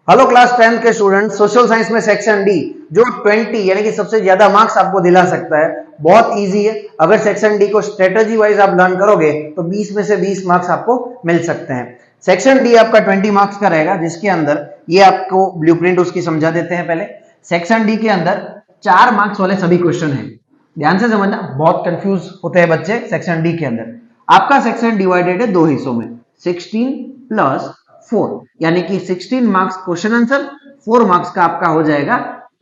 Hello class 10th के student, social science में section D जो 20 यानी कि सबसे ज्यादा मार्क्स आपको दिला सकता है, बहुत इजी है। अगर सेक्शन डी को स्ट्रेटजी वाइज आप लर्न करोगे तो 20 में से 20 मार्क्स आपको मिल सकते हैं। सेक्शन डी आपका 20 मार्क्स का रहेगा, जिसके अंदर ये आपको ब्लूप्रिंट उसकी समझा देते हैं। पहले सेक्शन डी के अंदर 4 मार्क्स वाले सभी क्वेश्चन हैं, ध्यान से समझना, बहुत कंफ्यूज होते हैं बच्चे सेक्शन डी के अंदर। आपका सेक्शन डिवाइडेड है दो हिस्सों में, 16 प्लस 4, यानी कि 16 मार्क्स क्वेश्चन आंसर, 4 मार्क्स का आपका हो जाएगा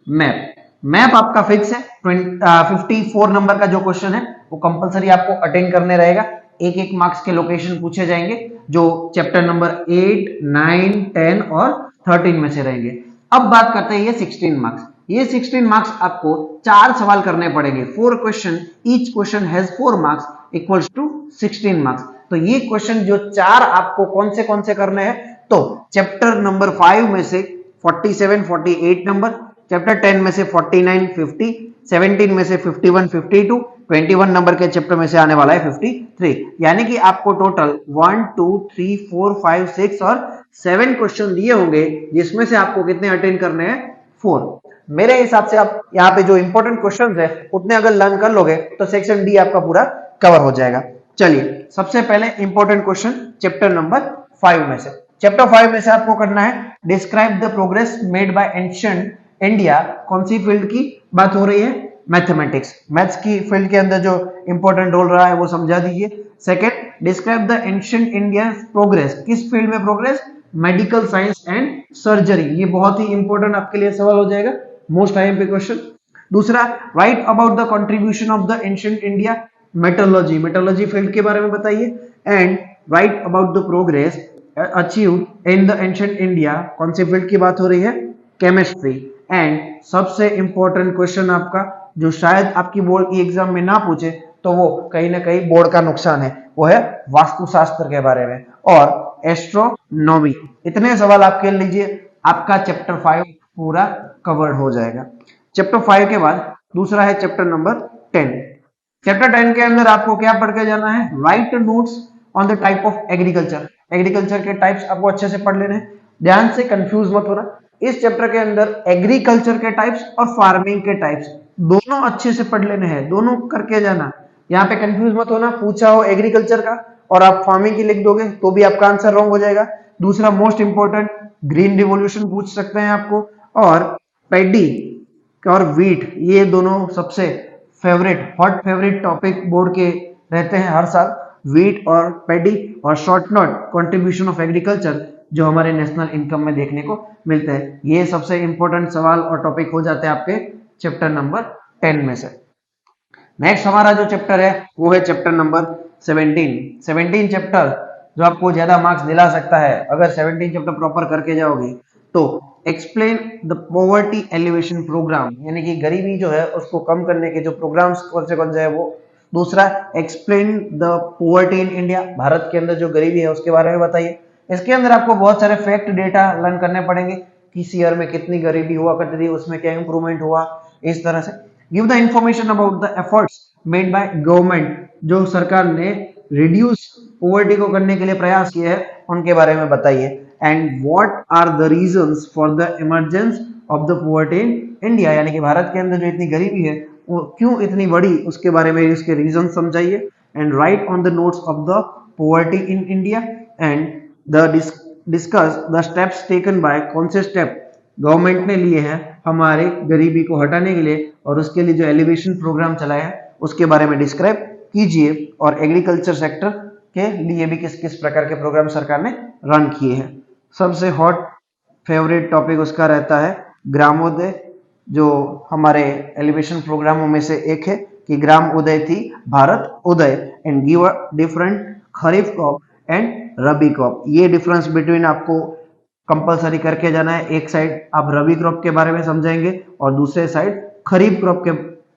मैप। मैप आपका फिक्स है, 54 नंबर का जो क्वेश्चन है वो कंपलसरी आपको अटेंड करने रहेगा। एक एक मार्क्स के लोकेशन पूछे जाएंगे जो चैप्टर नंबर 8, 9, 10 और 13 में से रहेंगे। अब बात करते हैं ये 16 मार्क्स। ये 16 मार्क्स आपको 4 सवाल करने पड़ेंगे, 4 question, each question has 4 marks equals to 16 marks. तो ये क्वेश्चन जो 4 आपको कौन से करने हैं, तो चैप्टर नंबर 5 में से 47, 48 नंबर, चैप्टर 10 में से 49, 50, 17 में से 51, 52, 21 नंबर के चैप्टर में से आने वाला है 53। यानी कि आपको टोटल 1, 2, 3, 4, 5, 6 और 7 क्वेश्चन दिए होंगे, जिसमें से आपको कितने अटेंड करने हैं, 4। मेरे हिसाब से आप यहाँ पे जो इंपॉर्टेंट क्वेश्चंस है उतने अगर लर्न कर लोगे तो सेक्शन डी आपका पूरा कवर हो जाएगा। चलिए सबसे पहले इंपॉर्टेंट क्वेश्चन चैप्टर नंबर 5 में से। चैप्टर 5 में से आपको करना है describe the progress made by ancient India. कौन सी फील्ड की बात हो रही है, मैथमेटिक्स, मैथ्स की फील्ड के अंदर जो इंपॉर्टेंट रोल रहा है वो समझा दीजिए। Second, describe the ancient India progress, किस फील्ड में progress, medical science and surgery. ये बहुत ही इंपॉर्टेंट आपके लिए सवाल हो जाएगा, मोस्ट आईएमपी क्वेश्चन। दूसरा, right about the contribution of the ancient India मेटोलॉजी, मेटोलॉजी field के बारे में बताइए। And right about the progress achieved in the ancient India, कौन सी फील्ड की बात हो रही है, केमिस्ट्री। एंड सबसे इंपॉर्टेंट क्वेश्चन आपका जो शायद आपकी बोर्ड की एग्जाम में ना पूछे तो वो कहीं ना कहीं बोर्ड का नुकसान है, वो है वास्तुशास्त्र के बारे में और एस्ट्रोनॉमी। इतने सवाल आपके लीजिए, आपका चैप्टर 5 पूरा कवर्ड हो जाएगा। चैप्टर 5 के बाद दूसरा है चैप्टर नंबर 10। चैप्टर 10 के अंदर आपको क्या पढ़ के जाना है, right notes on the type of agriculture. Agriculture के टाइप्स आपको अच्छे से पढ़ लेने हैं, ध्यान से कंफ्यूज मत होना। इस चैप्टर के अंदर एग्रीकल्चर के टाइप्स और फार्मिंग के टाइप्स दोनों अच्छे से पढ़ लेने हैं, दोनों करके जाना। यहाँ पे कंफ्यूज मत होना, पूछा हो एग्रीकल्चर का और आप फार्मिंग की लिख दोगे तो भी आपका आंसर रॉन्ग हो जाएगा। दूसरा मोस्ट इंपॉर्टेंट, ग्रीन रिवॉल्यूशन पूछ सकते हैं आपको, और पैडी और वीट, ये दोनों सबसे favourite, hot favourite topic board के रहते हैं हर साल, वीट और पैडी। और short note, contribution of agriculture, जो हमारे नेशनल इनकम में देखने को मिलते हैं। ये सबसे इंपॉर्टेंट सवाल और टॉपिक हो जाते हैं आपके चैप्टर नंबर 10 में से। नेक्स्ट हमारा जो चैप्टर है वो है चैप्टर नंबर 17। 17 चैप्टर जो आपको ज्यादा मार्क्स दिला सकता है अगर 17 चैप्टर प्रॉपर करके जाओगे तो। Explain the poverty alleviation programme, यानी कि गरीबी जो है उसको कम करने के जो प्रोग्राम्स कौन से है वो। दूसरा, explain the poverty in India, Bharat के अंदर जो गरीबी है उसके बारे में बताइए। इसके अंदर आपको बहुत सारे फैक्ट डेटा लर्न करने पड़ेंगे, किस ईयर में कितनी गरीबी हुआ करती थी, उसमें क्या इंप्रूवमेंट हुआ, इस तरह से। Give the information about the efforts made by government, जो सरकार ने रिड्यूस पॉवर्टी को करने के लिए प्रयास किए हैं उनके बारे में बताइए। And what are the reasons for the emergence of the poverty in India, यानी कि भारत के अंदर जो इतनी गरीबी है वो क्यों इतनी बड़ी, उसके बारे में उसके रीजन समझाइए। And right on the notes of the poverty in India and the discuss the steps taken by, कौन से स्टेप गवर्नमेंट ने लिए हैं हमारे गरीबी को हटाने के लिए, और उसके लिए जो एलिवेशन प्रोग्राम चलाया है उसके बारे में डिस्क्राइब कीजिए। और एग्रीकल्चर सेक्टर के लिए भी किस किस प्रकार के प्रोग्राम सरकार ने रन किए हैं। सबसे हॉट फेवरेट टॉपिक उसका रहता है ग्रामोदय, जो हमारे एलिवेशन प्रोग्रामों में से एक है कि ग्राम उदय थी Bharat Uday, and give a different kharif crop and rabi crop. ये डिफरेंस बिटवीन आपको कंपलसरी करके जाना है। एक साइड आप रबी क्रॉप के बारे में समझाएंगे और दूसरे साइड खरीफ क्रॉप के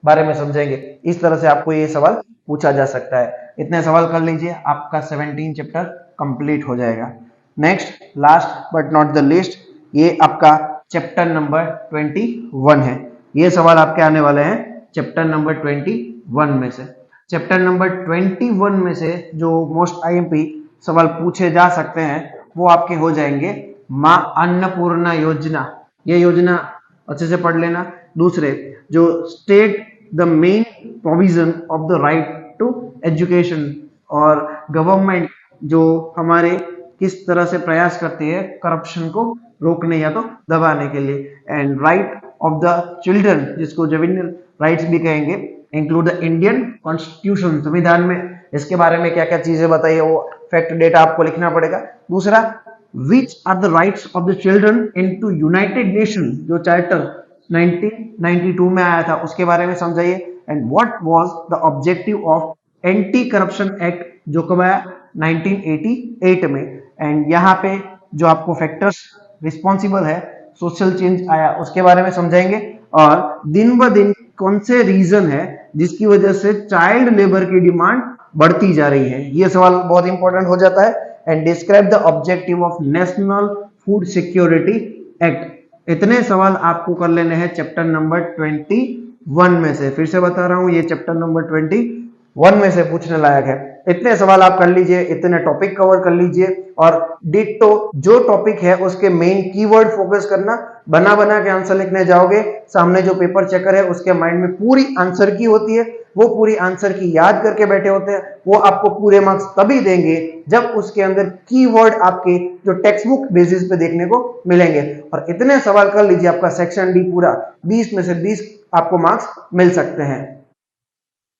बारे में समझाएंगे। इस तरह से आपको ये सवाल पूछा जा सकता है। इतने सवाल कर लीजिए, आपका 17 चैप्टर कंप्लीट हो जाएगा। Next, last but not the least, ये आपका चैप्टर नंबर 21 है। ये सवाल आपके आने वाले हैं चैप्टर नंबर 21 में से। चैप्टर नंबर 21 में से जो मोस्ट आईएमपी सवाल पूछे जा सकते हैं वो आपके हो जाएंगे माँ अन्नपूर्णा योजना, ये योजना अच्छे से पढ़ लेना। दूसरे जो state the main provision of the right to education, और गवर्नमेंट जो हमारे किस तरह से प्रयास करती है करप्शन को रोकने या तो दबाने के लिए। And right of the children, जिसको जुवेनियल राइट्स भी कहेंगे, इंक्लूड द इंडियन कॉन्स्टिट्यूशन, संविधान में इसके बारे में क्या क्या चीजें बताई है वो फैक्ट डेटा आपको लिखना पड़ेगा। दूसरा, which are the rights of the children into United Nation, जो चार्टर 1992 में आया था उसके बारे में समझाइए। And what was the objective of anti corruption act, जो कब आया 1988 में। एंड यहाँ पे जो आपको फैक्टर्स रिस्पॉन्सिबल है सोशल चेंज आया उसके बारे में समझाएंगे। और दिन ब दिन कौन से रीजन है जिसकी वजह से चाइल्ड लेबर की डिमांड बढ़ती जा रही है, ये सवाल बहुत इंपॉर्टेंट हो जाता है। And describe the objective of national food security act. इतने सवाल आपको कर लेने हैं चैप्टर नंबर 21 में से। फिर से बता रहा हूं, ये चैप्टर नंबर 21 में से पूछने लायक है। इतने सवाल आप कर लीजिए, इतने टॉपिक कवर कर लीजिए, और डिट्टो जो टॉपिक है उसके मेन कीवर्ड फोकस करना। बना बना के आंसर लिखने जाओगे, सामने जो पेपर चेकर है उसके माइंड में पूरी आंसर की होती है, वो पूरी आंसर की याद करके बैठे होते हैं, वो आपको पूरे मार्क्स तभी देंगे जब उसके अंदर कीवर्ड आपके जो टेक्स्ट बुक बेसिस पे देखने को मिलेंगे। और इतने सवाल कर लीजिए, आपका सेक्शन डी पूरा 20 में से 20 आपको मार्क्स मिल सकते हैं।